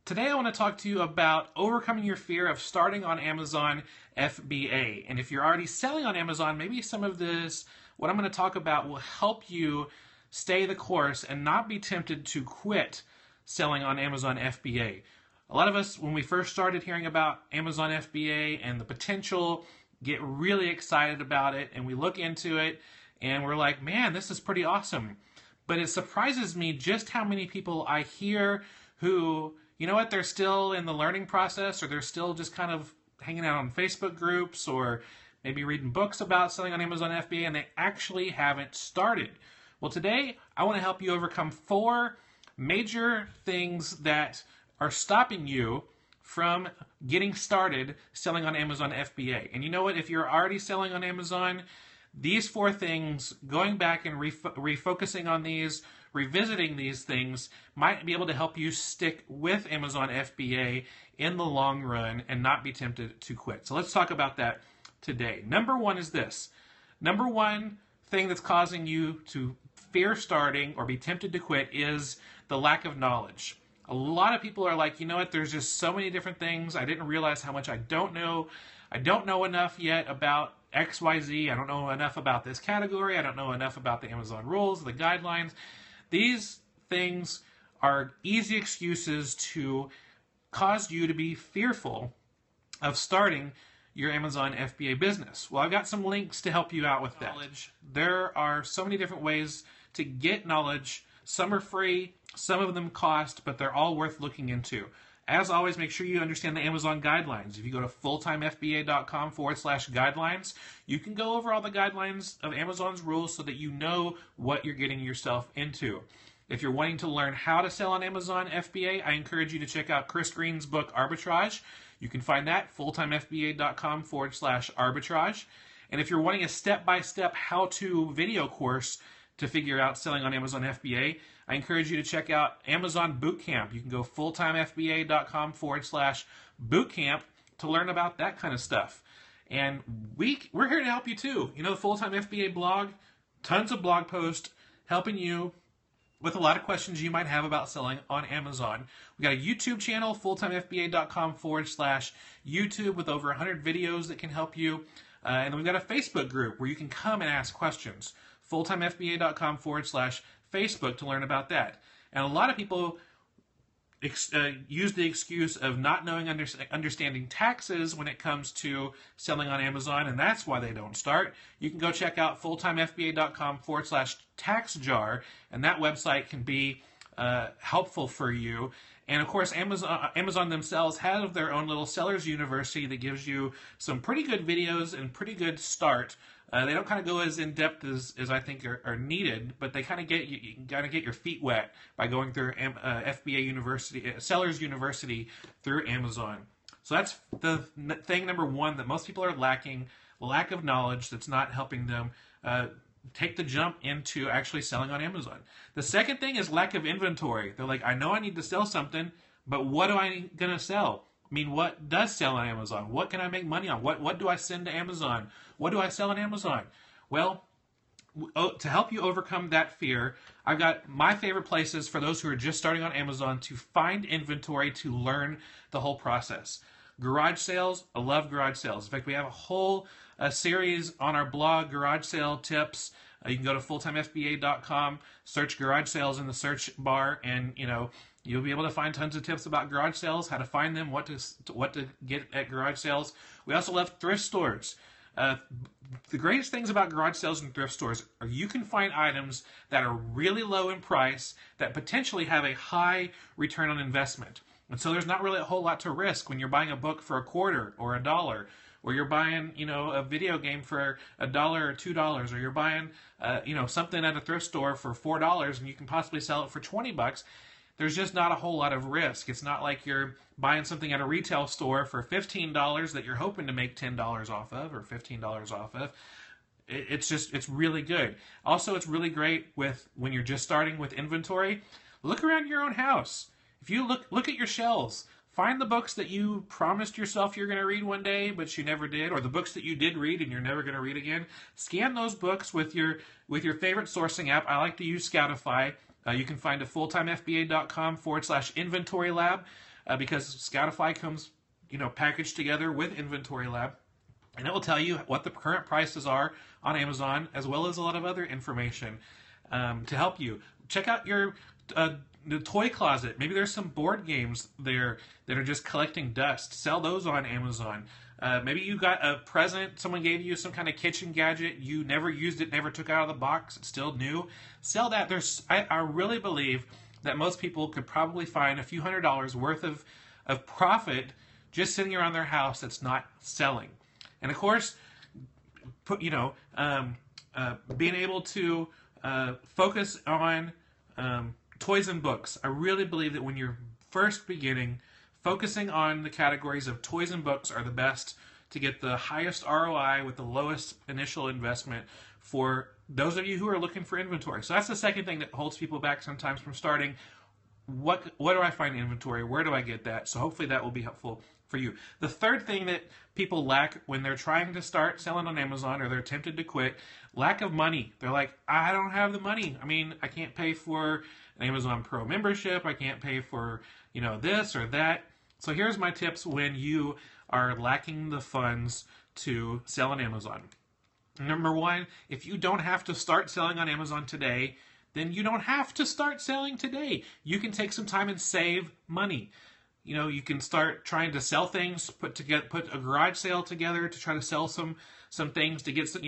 Today I want to talk to you about overcoming your fear of starting on Amazon FBA. And if you're already selling on Amazon, maybe some of this, what I'm going to talk about, will help you stay the course and not be tempted to quit selling on Amazon FBA. A lot of us, when we first started hearing about Amazon FBA and the potential, get really excited about it, and we look into it and we're like, man, this is pretty awesome. But it surprises me just how many people I hear who, you know what, they're still in the learning process, or they're still just kind of hanging out on Facebook groups, or maybe reading books about selling on Amazon FBA, and they actually haven't started. Well, today I want to help you overcome 4 major things that are stopping you from getting started selling on Amazon FBA. And you know what, if you're already selling on Amazon, these 4 things, going back and refocusing on these, revisiting these things, might be able to help you stick with Amazon FBA in the long run and not be tempted to quit. So let's talk about that today. Number 1 is this. Number 1 thing that's causing you to fear starting or be tempted to quit is the lack of knowledge. A lot of people are like, you know what, there's just so many different things. I didn't realize how much I don't know. I don't know enough yet about XYZ. I don't know enough about this category. I don't know enough about the Amazon rules, the guidelines. These things are easy excuses to cause you to be fearful of starting your Amazon FBA business. Well, I've got some links to help you out with that. There are so many different ways to get knowledge. Some are free, some of them cost, but they're all worth looking into. As always, make sure you understand the Amazon guidelines. If you go to fulltimefba.com/guidelines, you can go over all the guidelines of Amazon's rules so that you know what you're getting yourself into. If you're wanting to learn how to sell on Amazon FBA, I encourage you to check out Chris Green's book, Arbitrage. You can find that at fulltimefba.com/arbitrage. And if you're wanting a step-by-step how-to video course to figure out selling on Amazon FBA, I encourage you to check out Amazon Bootcamp. You can go fulltimefba.com/bootcamp to learn about that kind of stuff. And we're here to help you too. You know, the Full-Time FBA blog, tons of blog posts helping you with a lot of questions you might have about selling on Amazon. We got a YouTube channel, fulltimefba.com/YouTube, with over 100 videos that can help you. And then we've got a Facebook group where you can come and ask questions. fulltimefba.com/Facebook to learn about that. And a lot of people use the excuse of not knowing, understanding taxes when it comes to selling on Amazon, and that's why they don't start. You can go check out fulltimefba.com/taxjar, and that website can be helpful for you. And of course, Amazon themselves have their own little sellers university that gives you some pretty good videos and pretty good start. They don't kind of go as in-depth as I think are needed, but they kind of get you got to get your feet wet by going through FBA University, Sellers University through Amazon. So that's the thing number 1 that most people are lacking: lack of knowledge that's not helping them take the jump into actually selling on Amazon. The second thing is lack of inventory. They're like, I know I need to sell something, but what am I going to sell? I mean, what does sell on Amazon? What can I make money on? What do I send to Amazon? What do I sell on Amazon? Well, to help you overcome that fear, I've got my favorite places for those who are just starting on Amazon to find inventory, to learn the whole process. Garage sales. I love garage sales. In fact, we have a whole series on our blog, Garage Sale Tips. You can go to fulltimefba.com, search garage sales in the search bar, and you'll be able to find tons of tips about garage sales, how to find them, what to get at garage sales. We also love thrift stores. The greatest things about garage sales and thrift stores are you can find items that are really low in price that potentially have a high return on investment. And so there's not really a whole lot to risk when you're buying a book for $0.25 or $1, or you're buying, a video game for $1 or $2, or you're buying, something at a thrift store for $4 and you can possibly sell it for $20. There's just not a whole lot of risk. It's not like you're buying something at a retail store for $15 that you're hoping to make $10 off of or $15 off of. It's really good. Also, it's really great when you're just starting with inventory. Look around your own house. If you look at your shelves, find the books that you promised yourself you're going to read one day, but you never did, or the books that you did read and you're never going to read again. Scan those books with your favorite sourcing app. I like to use Scoutify. You can find a fulltimefba.com/inventory lab. because Scoutify comes, packaged together with Inventory Lab, and it will tell you what the current prices are on Amazon, as well as a lot of other information to help you. Check out your the toy closet. Maybe there's some board games there that are just collecting dust. Sell those on Amazon. Maybe you got a present, someone gave you some kind of kitchen gadget, you never used it, never took it out of the box, it's still new. Sell that. I really believe that most people could probably find a few $100s worth of profit just sitting around their house that's not selling. And of course, being able to focus on toys and books. I really believe that when you're first beginning, focusing on the categories of toys and books are the best to get the highest ROI with the lowest initial investment for those of you who are looking for inventory. So that's the second thing that holds people back sometimes from starting. What do I find inventory? Where do I get that? So hopefully that will be helpful for you. The third thing that people lack when they're trying to start selling on Amazon or they're tempted to quit, lack of money. They're like, I don't have the money. I mean, I can't pay for an Amazon Pro membership. I can't pay for, this or that. So here's my tips when you are lacking the funds to sell on Amazon. Number one, if you don't have to start selling on Amazon today, then you don't have to start selling today. You can take some time and save money. You can start trying to sell things, put a garage sale together to try to sell some things to get some,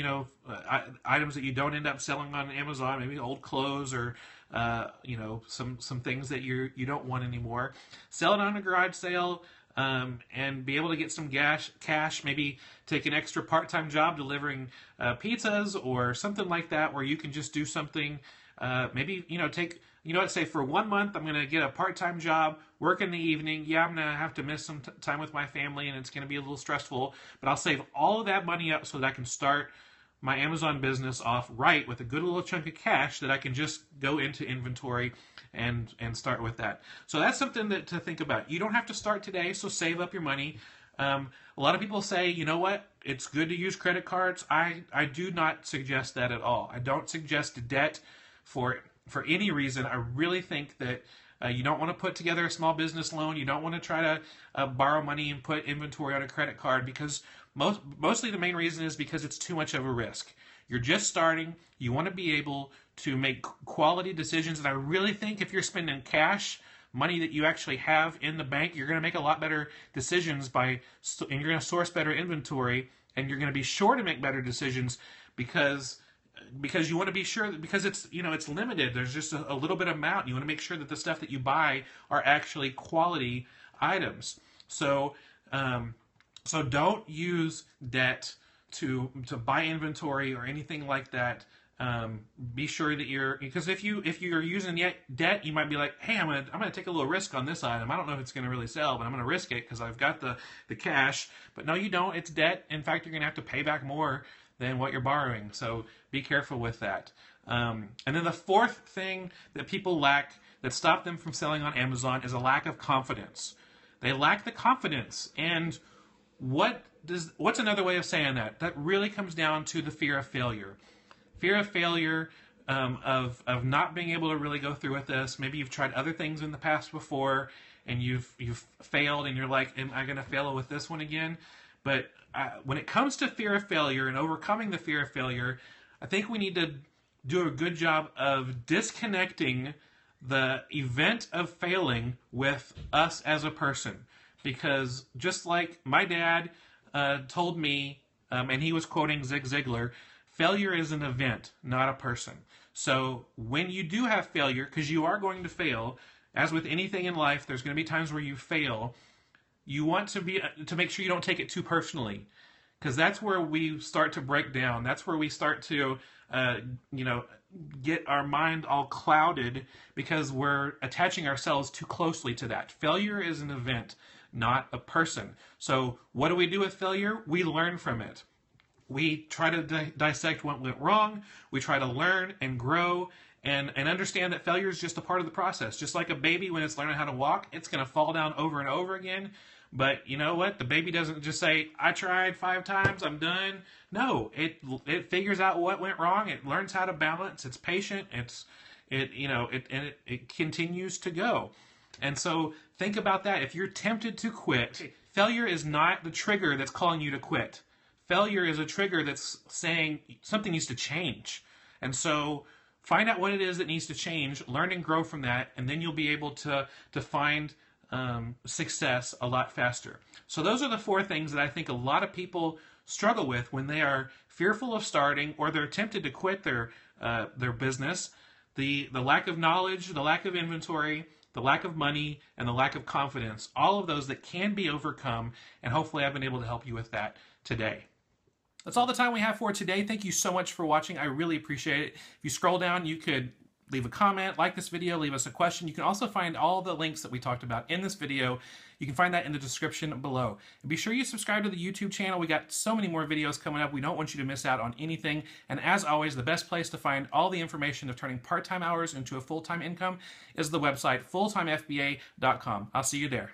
items that you don't end up selling on Amazon, maybe old clothes or some things that you don't want anymore. Sell it on a garage sale. And be able to get some cash, maybe take an extra part-time job delivering pizzas or something like that, where you can just do something. Maybe take say for 1 month I'm going to get a part-time job, work in the evening. Yeah, I'm going to have to miss some time with my family, and it's going to be a little stressful. But I'll save all of that money up so that I can start my Amazon business off right with a good little chunk of cash that I can just go into inventory and start with that. So that's something to think about. You don't have to start today, so save up your money. A lot of people say, you know what, it's good to use credit cards. I do not suggest that at all. I don't suggest debt for any reason. I really think that you don't want to put together a small business loan. You don't want to try to borrow money and put inventory on a credit card, because mostly the main reason is because it's too much of a risk. You're just starting. You want to be able to make quality decisions. And I really think if you're spending cash, money that you actually have in the bank, you're going to make a lot better decisions and you're going to source better inventory, and you're going to be sure to make better decisions because you want to be sure that, because it's it's limited. There's just a little bit of amount. You want to make sure that the stuff that you buy are actually quality items. So don't use debt to buy inventory or anything like that. Be sure that because if you're using debt, you might be like, hey, I'm gonna take a little risk on this item. I don't know if it's gonna really sell, but I'm gonna risk it because I've got the cash. But no, you don't. It's debt. In fact, you're gonna have to pay back more than what you're borrowing. So be careful with that. And then the fourth thing that people lack that stop them from selling on Amazon is a lack of confidence. They lack the confidence. And what's another way of saying that? That really comes down to the fear of failure. Fear of failure, of not being able to really go through with this. Maybe you've tried other things in the past before, and you've failed, and you're like, am I going to fail with this one again? But when it comes to fear of failure and overcoming the fear of failure, I think we need to do a good job of disconnecting the event of failing with us as a person. Because just like my dad told me, and he was quoting Zig Ziglar, failure is an event, not a person. So when you do have failure, because you are going to fail, as with anything in life, there's going to be times where you fail. You want to make sure you don't take it too personally, because that's where we start to break down. That's where we start to, get our mind all clouded because we're attaching ourselves too closely to that. Failure is an event, not a person. So what do we do with failure? We learn from it. We try to dissect what went wrong. We try to learn and grow and understand that failure is just a part of the process. Just like a baby, when it's learning how to walk, it's going to fall down over and over again. But you know what? The baby doesn't just say, I tried 5 times, I'm done. No, it figures out what went wrong. It learns how to balance. It's patient. It continues to go. And so think about that. If you're tempted to quit, failure is not the trigger that's calling you to quit. Failure is a trigger that's saying something needs to change. And so find out what it is that needs to change, learn and grow from that, and then you'll be able to find success a lot faster. So those are the 4 things that I think a lot of people struggle with when they are fearful of starting or they're tempted to quit their business. The lack of knowledge, the lack of inventory, the lack of money, and the lack of confidence. All of those that can be overcome, and hopefully I've been able to help you with that today. That's all the time we have for today. Thank you so much for watching. I really appreciate it. If you scroll down, you could leave a comment, like this video, leave us a question. You can also find all the links that we talked about in this video. You can find that in the description below. And be sure you subscribe to the YouTube channel. We got so many more videos coming up. We don't want you to miss out on anything. And as always, the best place to find all the information of turning part-time hours into a full-time income is the website fulltimefba.com. I'll see you there.